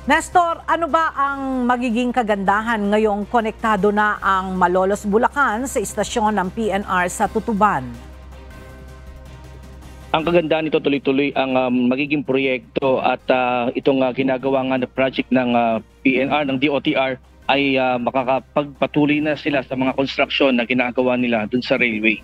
Nestor, ano ba ang magiging kagandahan ngayong konektado na ang Malolos, Bulacan sa istasyon ng PNR sa Tutuban? Ang kagandahan nito, tuloy-tuloy ang magiging proyekto at itong ginagawa nga na project ng PNR, ng DOTR ay makakapagpatuloy na sila sa mga konstruksyon na ginagawa nila dun sa railway.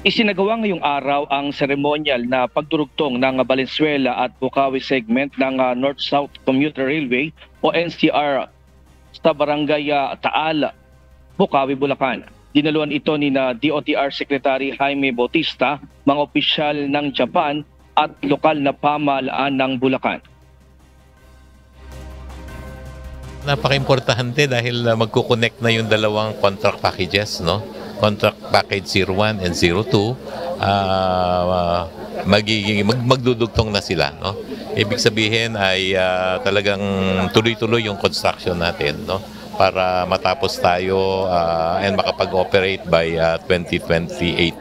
Isinagawa ngayong araw ang seremonyal na pagdurugtong ng Valenzuela at Bukawi segment ng North-South Commuter Railway o NCR sa barangay Taal, Bukawi, Bulacan. Dinaluan ito ni DOTR Secretary Jaime Bautista, mga opisyal ng Japan at lokal na pamahalaan ng Bulacan. Napaka-importante dahil magkukonect na yung dalawang contract packages, no? Contract package 01 and 02, magdudugtong na sila, no? Ibig sabihin ay talagang tuloy-tuloy yung construction natin, no? Para matapos tayo and makapag-operate by 2028.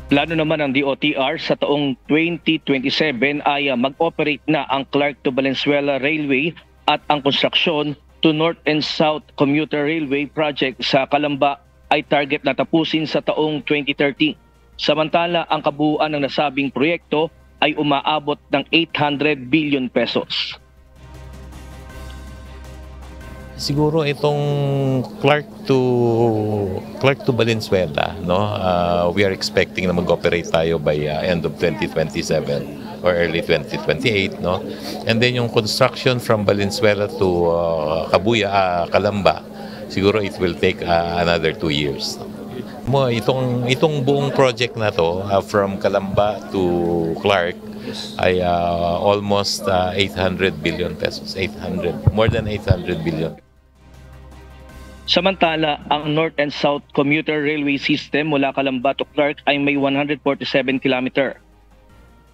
Plano naman ng DOTR sa taong 2027 ay mag-operate na ang Clark to Valenzuela Railway at ang konstruksyon to North and South Commuter Railway Project sa Calamba ay target na tapusin sa taong 2030. Samantala, ang kabuuan ng nasabing proyekto ay umaabot ng 800 billion pesos. Siguro itong Clark to Valenzuela, no? We are expecting na mag-operate tayo by end of 2027 or early 2028, no? And then yung construction from Valenzuela to Calamba, siguro it will take another 2 years. Itong buong project na to from Calamba to Clark ay almost 800 billion pesos, more than 800 billion. Samantala, ang North and South Commuter Railway System mula Calamba to Clark ay may 147 km.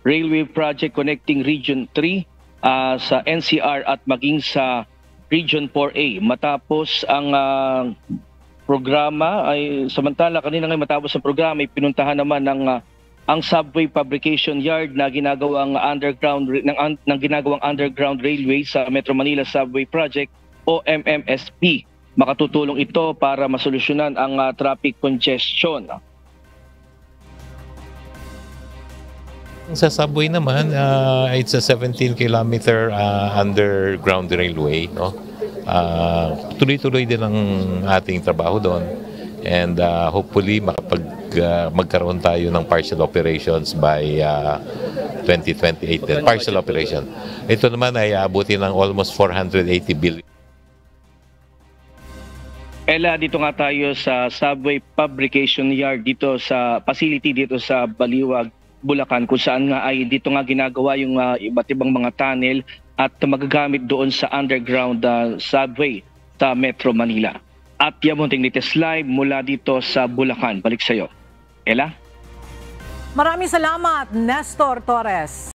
Railway project connecting Region 3 sa NCR at maging sa Region 4A. Matapos ang programa ay samantala kanina ngayon matapos ang programa ay pinuntahan naman ng ang subway fabrication yard na ginagawang ginagawang underground railway sa Metro Manila Subway Project o MMSP. Makatutulong ito para masolusyonan ang traffic congestion. Sa subway naman, it's a 17-kilometer underground railway, no? Tuloy-tuloy din ang ating trabaho doon and hopefully magkaroon tayo ng partial operations by 2028. Partial operation. Ito naman ay abutin ng almost 480 billion. Ella, dito nga tayo sa Subway Fabrication Yard dito sa facility dito sa Baliwag, Bulacan, kung saan nga ay dito nga ginagawa yung iba't ibang mga tunnel at magagamit doon sa underground subway sa Metro Manila. At Yamunting Latest Live mula dito sa Bulacan. Balik sa iyo. Ella? Maraming salamat, Nestor Torres.